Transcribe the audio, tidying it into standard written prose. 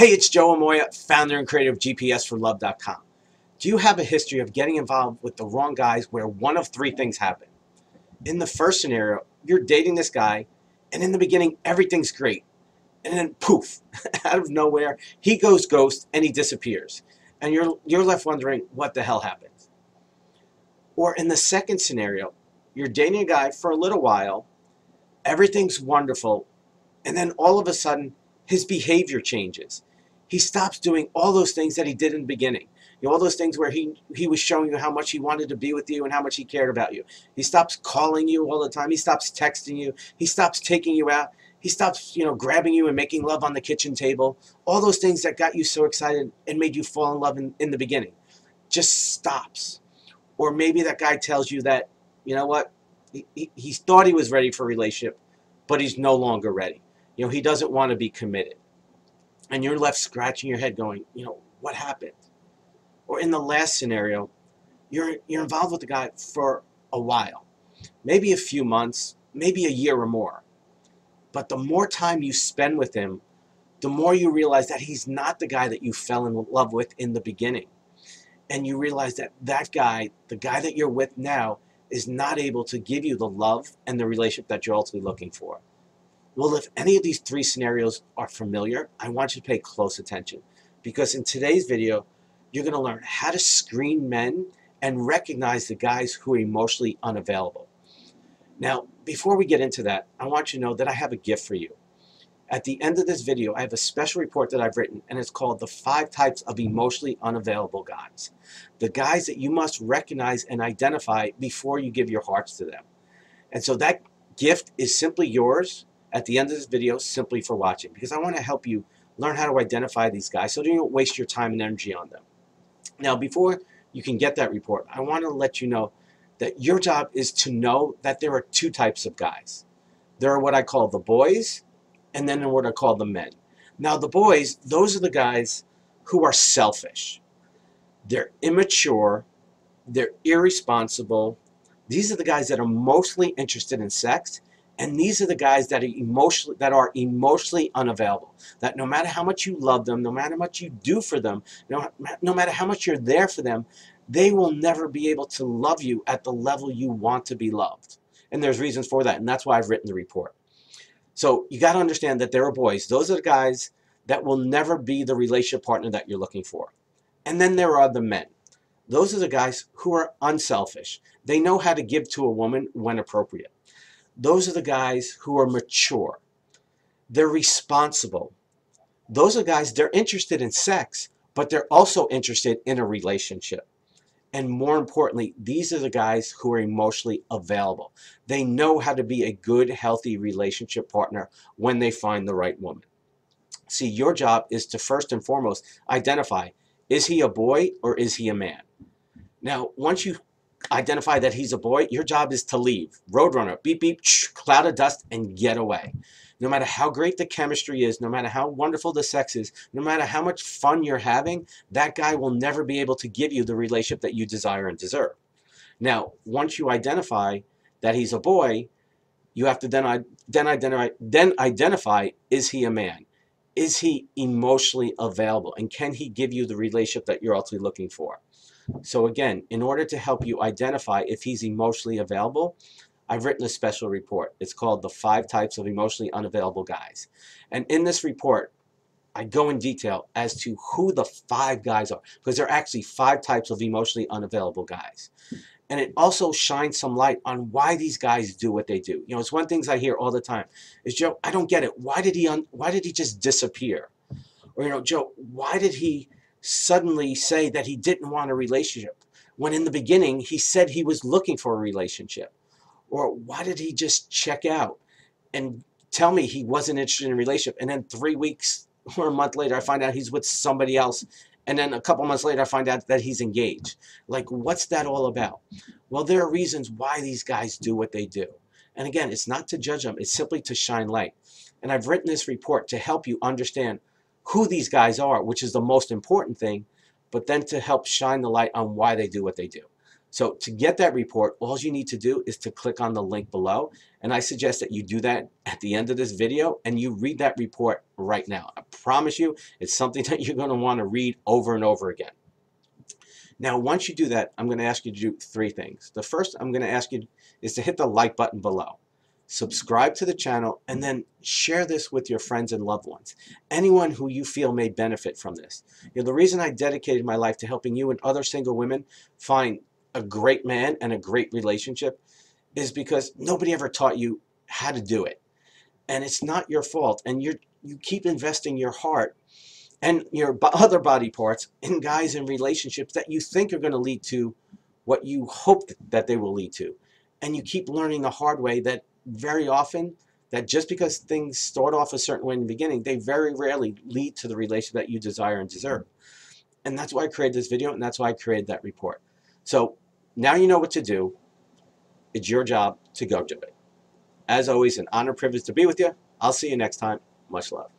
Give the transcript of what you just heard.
Hey, it's Joe Amoia, founder and creator of GPSforLove.com. Do you have a history of getting involved with the wrong guys where one of three things happen? In the first scenario, you're dating this guy, and in the beginning, everything's great. And then poof, out of nowhere, he goes ghost and he disappears. And you're left wondering what the hell happened. Or in the second scenario, you're dating a guy for a little while, everything's wonderful, and then all of a sudden, his behavior changes. He stops doing all those things that he did in the beginning. You know, all those things where he was showing you how much he wanted to be with you and how much he cared about you. He stops calling you all the time. He stops texting you. He stops taking you out. He stops, grabbing you and making love on the kitchen table. All those things that got you so excited and made you fall in love in the beginning just stops. Or maybe that guy tells you that, you know what, he thought he was ready for a relationship, but he's no longer ready. He doesn't want to be committed. And you're left scratching your head going, what happened? Or in the last scenario, you're involved with the guy for a while, maybe a few months, maybe a year or more. But the more time you spend with him, the more you realize that he's not the guy that you fell in love with in the beginning. And you realize that that guy, the guy that you're with now, is not able to give you the love and the relationship that you're ultimately looking for. Well, if any of these three scenarios are familiar, I want you to pay close attention, because in today's video, you're going to learn how to screen men and recognize the guys who are emotionally unavailable. Now, before we get into that, I want you to know that I have a gift for you. At the end of this video, I have a special report that I've written, and it's called The 5 Types of Emotionally Unavailable Guys. The guys that you must recognize and identify before you give your hearts to them. And so that gift is simply yours at the end of this video, simply for watching, because I want to help you learn how to identify these guys so you don't waste your time and energy on them. Now, before you can get that report, I want to let you know that your job is to know that there are 2 types of guys. There are what I call the boys, and then what I call the men. Now, the boys, those are the guys who are selfish. They're immature. They're irresponsible. These are the guys that are mostly interested in sex. And these are the guys that are emotionally unavailable. That no matter how much you love them, no matter how much you do for them, no matter how much you're there for them, they will never be able to love you at the level you want to be loved. And there's reasons for that, and that's why I've written the report. So you got to understand that there are boys. Those are the guys that will never be the relationship partner that you're looking for. And then there are the men. Those are the guys who are unselfish. They know how to give to a woman when appropriate. Those are the guys who are mature. They're responsible. Those are guys, they're interested in sex, but they're also interested in a relationship. And more importantly, these are the guys who are emotionally available. They know how to be a good, healthy relationship partner when they find the right woman. See, your job is to first and foremost identify, is he a boy or is he a man? Now, once you identify that he's a boy, your job is to leave. Roadrunner, beep, beep, cloud of dust, and get away. No matter how great the chemistry is, no matter how wonderful the sex is, no matter how much fun you're having, that guy will never be able to give you the relationship that you desire and deserve. Now, once you identify that he's a boy, you have to then identify, is he a man? Is he emotionally available? And can he give you the relationship that you're ultimately looking for? So again, in order to help you identify if he's emotionally available, I've written a special report. It's called The 5 Types of Emotionally Unavailable Guys. And in this report, I go in detail as to who the 5 guys are, because there are actually 5 types of emotionally unavailable guys. And it also shines some light on why these guys do what they do. It's one of the things I hear all the time is, Joe, I don't get it. Why did he just disappear? Or, Joe, why did he suddenly say that he didn't want a relationship when in the beginning he said he was looking for a relationship? Or why did he just check out and tell me he wasn't interested in a relationship, and then 3 weeks or a month later I find out he's with somebody else, and then a couple months later I find out that he's engaged? Like, what's that all about? Well, there are reasons why these guys do what they do. And again, it's not to judge them, it's simply to shine light. And I've written this report to help you understand who these guys are, which is the most important thing, but then to help shine the light on why they do what they do. So to get that report, all you need to do is to click on the link below. And I suggest that you do that at the end of this video and you read that report right now. I promise you, it's something that you're going to want to read over and over again. Now, once you do that, I'm going to ask you to do 3 things. The first I'm going to ask you is to hit the like button below. Subscribe to the channel, and then share this with your friends and loved ones. Anyone who you feel may benefit from this. You know, the reason I dedicated my life to helping you and other single women find a great man and a great relationship is because nobody ever taught you how to do it. And it's not your fault. And you keep investing your heart and your other body parts in guys and relationships that you think are going to lead to what you hope that they will lead to. And you keep learning the hard way that very often, that just because things start off a certain way in the beginning, they very rarely lead to the relationship that you desire and deserve. And that's why I created this video, and that's why I created that report. So now you know what to do. It's your job to go do it. As always, an honor, privilege to be with you. I'll see you next time. Much love.